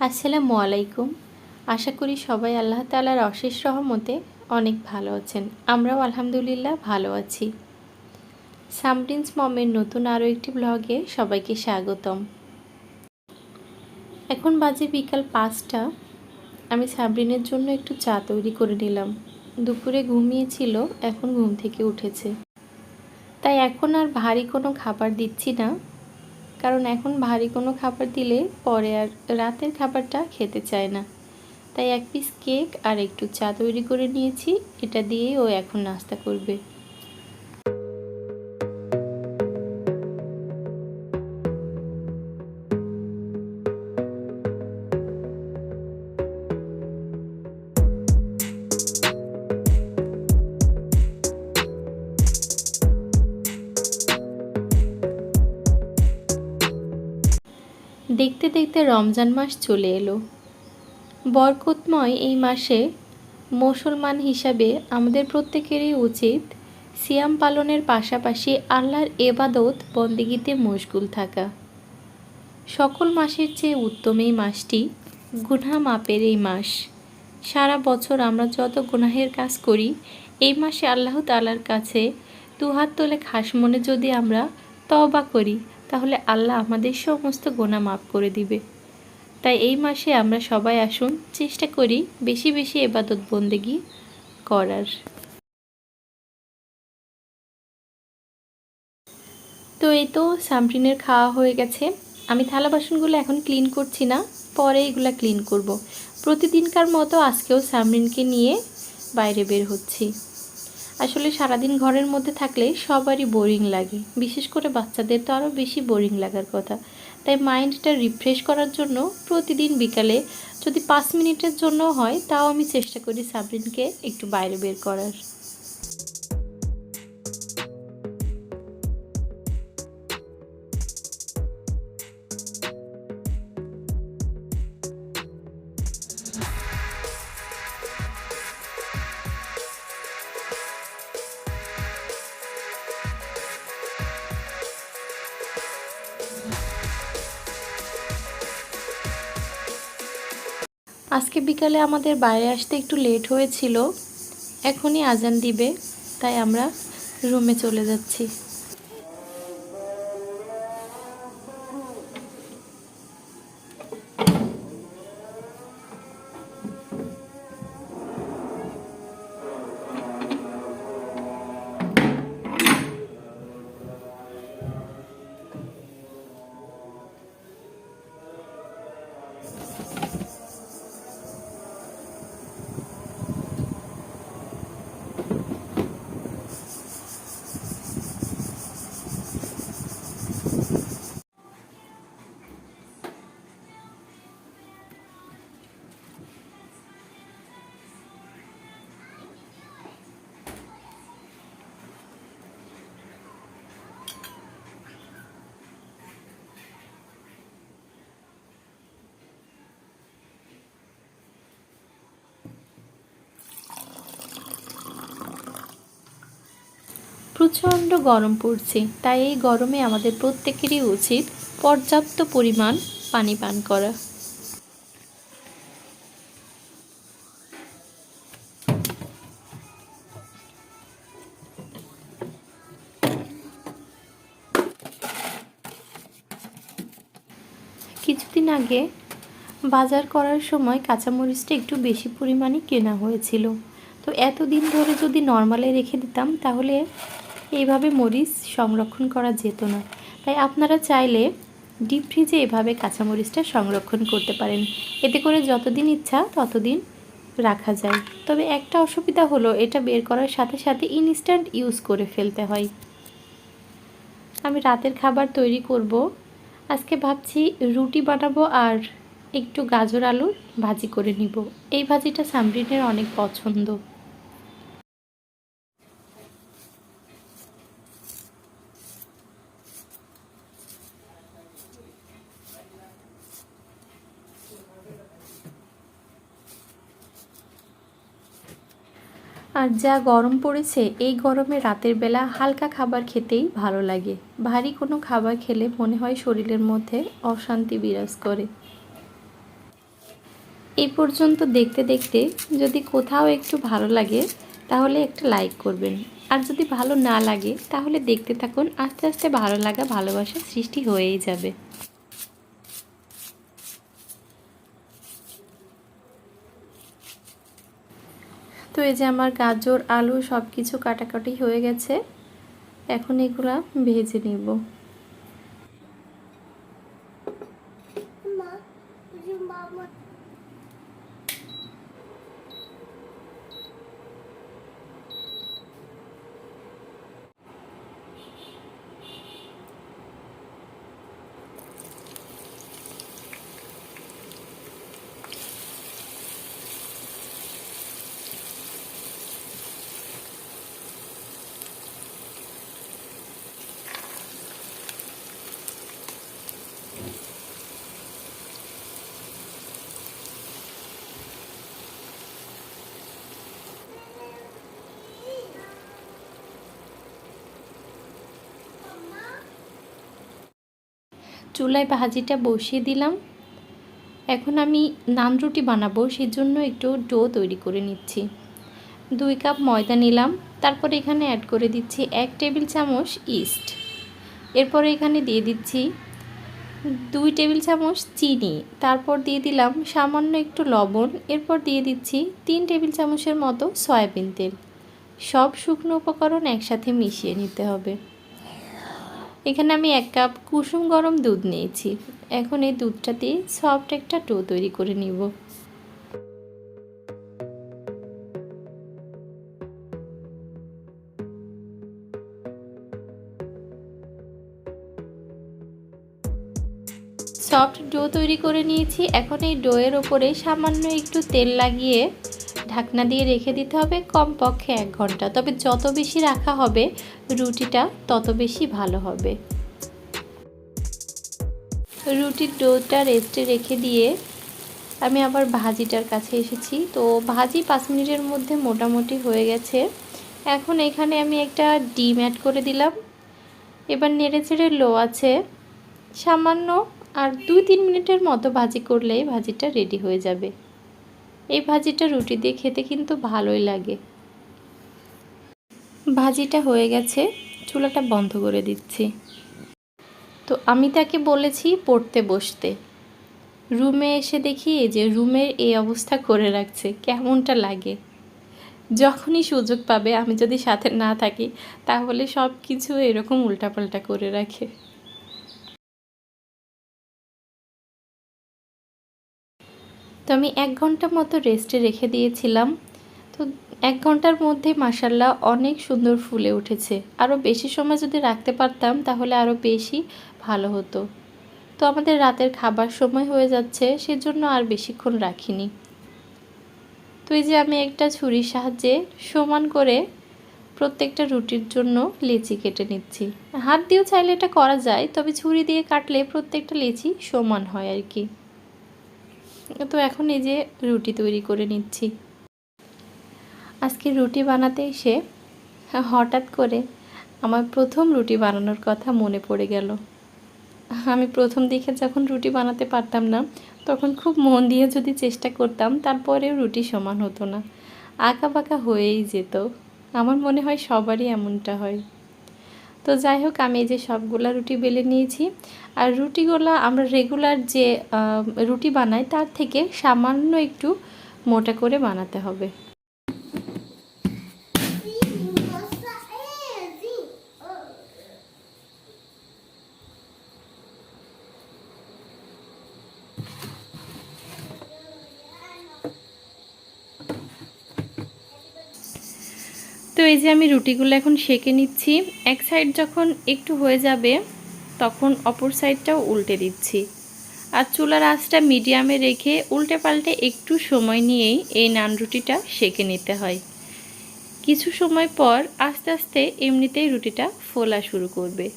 আসসালামু আলাইকুম। আশা করি সবাই আল্লাহ তাআলার অশেষ রহমতে অনেক ভালো আছেন। আমরাও আলহামদুলিল্লাহ ভালো আছি। সামরিনস মমের নতুন আরও একটি ব্লগে সবাইকে স্বাগতম। এখন বাজে বিকাল 5টা। আমি সাবরিনের জন্য একটু চা তৈরি করে নিলাম। দুপুরে ঘুমিয়েছিল, এখন ঘুম থেকে উঠেছে। তাই এখন আর ভারী কোনো খাবার দিচ্ছি না, কারণ এখন ভারী কোনো খাবার দিলে পরে আর রাতের খাবারটা খেতে চায় না। তাই এক পিস কেক আর একটু চা তৈরি করে নিয়েছি, এটা দিয়েই ও এখন নাস্তা করবে। দেখতে দেখতে রমজান মাস চলে এলো। বরকতময় এই মাসে মুসলমান হিসাবে আমাদের প্রত্যেকেরই উচিত সিয়াম পালনের পাশাপাশি আল্লাহর ইবাদত বন্দেগীতে মশগুল থাকা। সকল মাসের চেয়ে উত্তম এই মাসটি গুনাহ মাপের এই মাস। সারা বছর আমরা যত গুনাহের কাজ করি, এই মাসে আল্লাহ তাআলার কাছে দুহাত তুলে খাস মনে যদি আমরা তওবা করি, তাহলে আল্লাহ আমাদের সমস্ত গুনাহ মাফ করে দিবে। তাই এই মাসে আমরা সবাই আসুন চেষ্টা করি বেশি বেশি ইবাদত বন্দেগী করার। তো এই তো সামরিনের খাওয়া হয়ে গেছে। আমি থালা বাসনগুলো এখন ক্লিন করছি না, পরে এগুলো ক্লিন করব। প্রতিদিনকার মতো আজকেও সামরিনকে নিয়ে বাইরে বের হচ্ছি। আসলে সারাদিন ঘরের মধ্যে থাকলে সবারই বোরিং লাগে, বিশেষ করে বাচ্চাদের তো আরও বেশি বোরিং লাগার কথা। তাই মাইন্ডটা রিফ্রেশ করার জন্য প্রতিদিন বিকালে যদি 5 মিনিটের জন্য হয়, তাও আমি চেষ্টা করি সাবরিনকে একটু বাইরে বের করার। আজকে বিকালে আমাদের বাইরে আসতে একটু লেট হয়েছিল, এখনই আজান দিবে, তাই আমরা রুমে চলে যাচ্ছি। প্রচণ্ড গরম পড়ছে, তাই এই গরমে আমাদের প্রত্যেকেরই উচিত পর্যাপ্ত পরিমাণ পানি পান করা। কিছুদিন আগে বাজার করার সময় কাঁচামরিচটা একটু বেশি পরিমাণে কেনা হয়েছিল। তো এতদিন ধরে যদি নর্মালে রেখে দিতাম, তাহলে এইভাবে মরিচ সংরক্ষণ করা যেত না। তাই আপনারা চাইলে ডিপ ফ্রিজে এভাবে কাঁচামরিচটা সংরক্ষণ করতে পারেন। এতে করে যতদিন ইচ্ছা ততদিন রাখা যায়। তবে একটা অসুবিধা হলো, এটা বের করার সাথে সাথে ইনস্ট্যান্ট ইউজ করে ফেলতে হয়। আমি রাতের খাবার তৈরি করব। আজকে ভাবছি রুটি বানাবো আর একটু গাজর আলুর ভাজি করে নিব। এই ভাজিটা সামরিনের অনেক পছন্দ। আর যা গরম পড়েছে, এই গরমে রাতের বেলা হালকা খাবার খেতেই ভালো লাগে। ভারী কোনো খাবার খেলে মনে হয় শরীরের মধ্যে অশান্তি বিরাজ করে। এই পর্যন্ত দেখতে দেখতে যদি কোথাও একটু ভালো লাগে তাহলে একটা লাইক করবেন, আর যদি ভালো না লাগে তাহলে দেখতে থাকুন, আস্তে আস্তে ভালো লাগা ভালোবাসা সৃষ্টি হয়েই যাবে। তো এই যে আমার গাজর আলু সব কিছু কাটাকাটি হয়ে গেছে, এখন এগুলা ভেজে নিব। চুলায় ভাজিটা বসিয়ে দিলাম। এখন আমি নান রুটি বানাবো, সেজন্য একটু ডো তৈরি করে নিচ্ছি। 2 কাপ ময়দা নিলাম, তারপর এখানে অ্যাড করে দিচ্ছি 1 টেবিল চামচ ইস্ট। এরপরে এখানে দিয়ে দিচ্ছি 2 টেবিল চামচ চিনি, তারপর দিয়ে দিলাম সামান্য একটু লবণ, এরপর দিয়ে দিচ্ছি 3 টেবিল চামচের মতো সয়াবিন তেল। সব শুকনো উপকরণ একসাথে মিশিয়ে নিতে হবে। এখানে আমি 1 কাপ কুসুম গরম দুধ নিয়েছি। এখন এই দুধটা দিয়ে সফট একটা ডো তৈরি করে নিব। সফট ডো তৈরি করে নিয়েছি। এখন এই ডোয়ের ওপরে সামান্য একটু তেল লাগিয়ে ঢাকনা দিয়ে রেখে দিতে হবে কমপক্ষে 1 ঘন্টা। তবে যত বেশি রাখা হবে রুটিটা তত বেশি ভালো হবে। রুটির ডোটা রেস্টে রেখে দিয়ে আমি আবার ভাজিটার কাছে এসেছি। তো ভাজি 5 মিনিটের মধ্যে মোটামুটি হয়ে গেছে। এখন এখানে আমি একটা ডিম অ্যাড করে দিলাম। এবার নেড়েচেড়ে লো আছে সামান্য আর 2-3 মিনিটের মতো ভাজি করলেই ভাজিটা রেডি হয়ে যাবে। এই ভাজিটা রুটি দিয়ে খেতে কিন্তু ভালোই লাগে। ভাজিটা হয়ে গেছে, চুলাটা বন্ধ করে দিচ্ছি। তো আমি তাকে বলেছি পড়তে বসতে, রুমে এসে দেখি যে রুমের এই অবস্থা করে রাখছে। কেমনটা লাগে? যখনই সুযোগ পাবে, আমি যদি সাথে না থাকি তাহলে সব কিছু এরকম উল্টাপাল্টা করে রাখে। তো আমি 1 ঘন্টা মতো রেস্টে রেখে দিয়েছিলাম। তো 1 ঘন্টার মধ্যে মাশাআল্লাহ অনেক সুন্দর ফুলে উঠেছে। আরও বেশি সময় যদি রাখতে পারতাম তাহলে আরও বেশি ভালো হতো। তো আমাদের রাতের খাবার সময় হয়ে যাচ্ছে, সেজন্য আর বেশিক্ষণ রাখিনি। তো এই যে আমি একটা ছুরির সাহায্যে সমান করে প্রত্যেকটা রুটির জন্য লেচি কেটে নিচ্ছি। হাত দিয়েও চাইলে এটা করা যায়, তবে ছুরি দিয়ে কাটলে প্রত্যেকটা লেচি সমান হয় আর কি। তো এখন এই যে রুটি তৈরি করে নিচ্ছি। আজকে রুটি বানাতে এসে হঠাৎ করে আমার প্রথম রুটি বানানোর কথা মনে পড়ে গেল। আমি প্রথম দিকে যখন রুটি বানাতে পারতাম না, তখন খুব মন দিয়ে যদি চেষ্টা করতাম তারপরেও রুটি সমান হতো না, আঁকাবাঁকা হয়েই যেত। আমার মনে হয় সবারই এমনটা হয়। তো যাই হোক, আমি এই যে সবগুলা রুটি বেলে নিয়েছি। আর রুটিগুলো আমরা রেগুলার যে রুটি বানাই তার থেকে সামান্য একটু মোটা করে বানাতে হবে। তো এই যে আমি রুটিগুলো এখন সেঁকে নিচ্ছি। এক সাইড যখন একটু হয়ে যাবে তখন অপর সাইডটাও উল্টে দিচ্ছি। আর চুলার আঁচটা মিডিয়ামে রেখে উল্টে পাল্টে একটু সময় নিয়েই এই নান রুটিটা সেঁকে নিতে হয়। কিছু সময় পর আস্তে আস্তে এমনিতেই রুটিটা ফোলা শুরু করবে।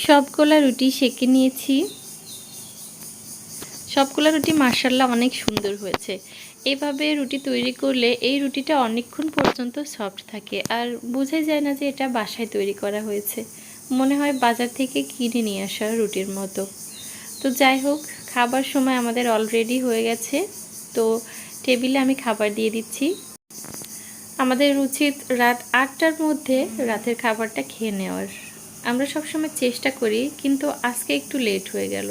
সবগুলা রুটি সেঁকে নিয়েছি। সবগুলা রুটি মাশাআল্লাহ অনেক সুন্দর হয়েছে। এভাবে রুটি তৈরি করলে এই রুটিটা অনেকক্ষণ পর্যন্ত সফট থাকে আর বোঝাই যায় না যে এটা বাসায় তৈরি করা হয়েছে, মনে হয় বাজার থেকে কিনে নিয়ে আসা রুটির মতো। তো যাই হোক, খাবার সময় আমাদের অলরেডি হয়ে গেছে। তো টেবিলে আমি খাবার দিয়ে দিচ্ছি। আমাদের উচিত রাত ৮টার মধ্যে রাতের খাবারটা খেয়ে নেওয়ার। আমরা সবসময় চেষ্টা করি, কিন্তু আজকে একটু লেট হয়ে গেল।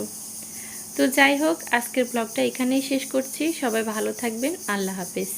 তো যাই হোক, আজকের ব্লগটা এখানেই শেষ করছি। সবাই ভালো থাকবেন। আল্লাহ হাফেজ।